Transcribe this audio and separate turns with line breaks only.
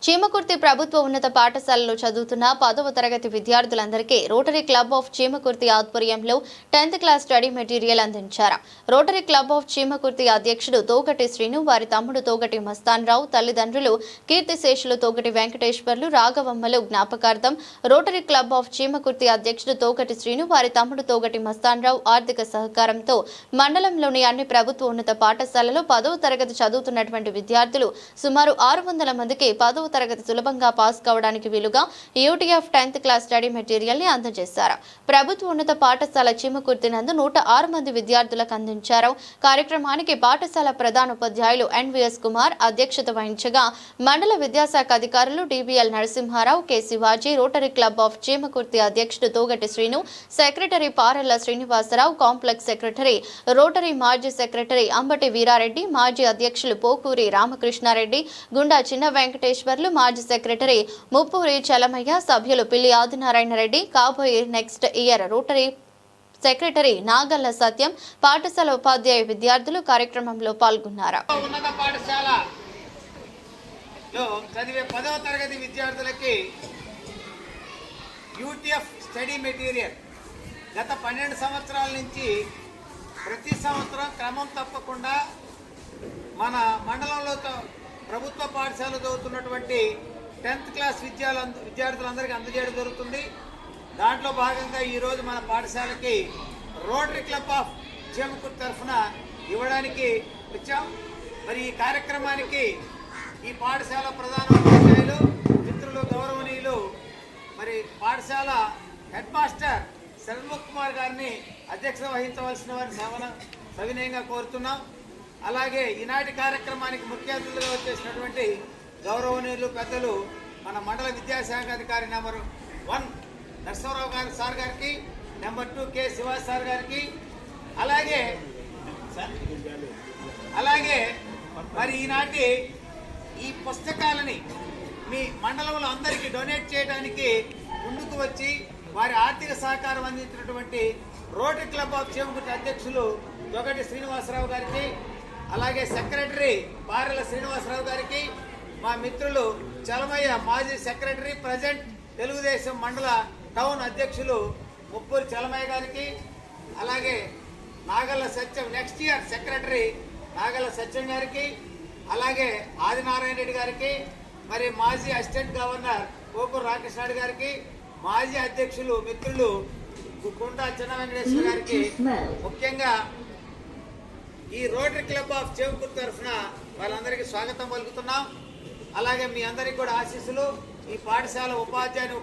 చీమకుర్తి ప్రభుత్వ ఉన్నత పాఠశాలలో చదువుతున్న 10వ తరగతి విద్యార్థులందరికీ రోటరీ క్లబ్ ఆఫ్ చీమకుర్తి ఆధ్వర్యంలో 10th క్లాస్ స్టడీ మెటీరియల్ అందించారు. రోటరీ క్లబ్ ఆఫ్ చీమకుర్తి అధ్యక్షుడు తోగటి శ్రీను, వారి తమ్ముడు తోగటి మస్తాన్ రావు, తల్లిదండ్రులు కీర్తిశేషులు తోగటి వెంకటేశ్వర్లు, రాఘవమ్మలు జ్ఞాపకార్థం రోటరీ క్లబ్ ఆఫ్ చీమకుర్తి అధ్యక్షుడు తోగటి శ్రీను, వారి తమ్ముడు తోగటి మస్తాన్ రావు ఆర్థిక సహకారంతో మండలంలోని అన్ని ప్రభుత్వ ఉన్నత పాఠశాలలో 10వ తరగతి చదువుతున్నటువంటి విద్యార్థులు సుమారు 600 మందికి 10వ తరగతి సులభంగా పాస్ కావడానికి వీలుగా UTF 10th class study material ని అందజేశారు. ప్రభుత్వ ఉన్నత పాఠశాల చీమకుర్తి నందు 106 మంది విద్యార్థులకు అందించారు. కార్యక్రమానికి పాఠశాల ప్రధాన ఉపాధ్యాయులు ఎన్వీఎస్ కుమార్ అధ్యక్షత వహించగా మండల విద్యాశాఖ అధికారులు DBL Narasimharao, K Shivaji, rotary club of Chimakurthi అధ్యక్షుడు Togati Srinu, secretary Parella Srinivasarao, complex secretary rotary మాజీ సెక్రటరీ అంబటి వీరారెడ్డి, మాజీ అధ్యక్షులు పోకూరి రామకృష్ణారెడ్డి, గుండా చిన్న వెంకటేశ్వర్లు, మాజీ సెక్రటరీ ముప్పూరి చలమయ్య, సభ్యులు పిల్లి ఆదినారాయణ రెడ్డి, కాబోయే next year rotary secretary Nagalla Satyam, పాఠశాల ఉపాధ్యాయ విద్యార్థులు కార్యక్రమంలో పాల్గొన్నారు.
ఉన్నత పాఠశాలలో చదివే 10వ తరగతి విద్యార్థులకి యూటీఎఫ్ స్టడీ మెటీరియల్ గత 12 సంవత్సరాల నుంచి ప్రతి సంవత్సరం క్రమం తప్పకుండా మన మండలంలో ప్రభుత్వ పాఠశాలలో చదువుతున్నటువంటి 10th క్లాస్ విద్యార్థులందరికీ అందజేయడం జరుగుతుంది. దాంట్లో భాగంగా ఈరోజు మన పాఠశాలకి రోటరీ క్లబ్ ఆఫ్ చీమకుర్తి తరఫున ఇవ్వడానికి వచ్చాం. మరి ఈ కార్యక్రమానికి ఈ పాఠశాల ప్రధాన ఉపాధ్యాయులు, మిత్రులు, గౌరవనీయులు, మరి పాఠశాల హెడ్ మాస్టర్ శరణ్ముఖ్ కుమార్ గారిని అధ్యక్షత వహించవలసిన వారిని సవినయంగా కోరుతున్నాం. అలాగే ఈనాటి కార్యక్రమానికి ముఖ్య అతిథులుగా వచ్చేసినటువంటి గౌరవనీయులు పెద్దలు మన మండల విద్యాశాఖ అధికారి నెంబర్ 1 నరసింహరావు గారి సార్ గారికి, నెంబర్ 2 కె శివాజీ సార్ గారికి, అలాగే మరి ఈనాటి ఈ పుస్తకాలని మీ మండలంలో అందరికీ డొనేట్ చేయడానికి ముందుకు వచ్చి వారి ఆర్థిక సహకారం అందించినటువంటి రోటరీ క్లబ్ ఆఫ్ చీమకుర్తి అధ్యక్షులు తోగటి శ్రీనివాసరావు గారికి, అలాగే సెక్రటరీ పారెల్ల శ్రీనివాసరావు గారికి, మా మిత్రులు చలమయ్య మాజీ సెక్రటరీ, ప్రజెంట్ తెలుగుదేశం మండల టౌన్ అధ్యక్షులు ముప్పూరి చలమయ్య గారికి, అలాగే నాగల్ల సత్యం నెక్స్ట్ ఇయర్ సెక్రటరీ నాగల్ల సత్యం గారికి, అలాగే ఆదినారాయణ రెడ్డి గారికి, మరి మాజీ అసిస్టెంట్ గవర్నర్ పోకూరు రామకృష్ణారెడ్డి గారికి, మాజీ అధ్యక్షులు మిత్రులు గుండా చిన్న వెంకటేశ్వర గారికి, ముఖ్యంగా ఈ రోటరీ క్లబ్ ఆఫ్ చీమకుర్తి తరఫున వాళ్ళందరికీ స్వాగతం పలుకుతున్నాం. అలాగే మీ అందరికీ కూడా ఆశీస్సులు. ఈ పాఠశాల ఉపాధ్యాయులు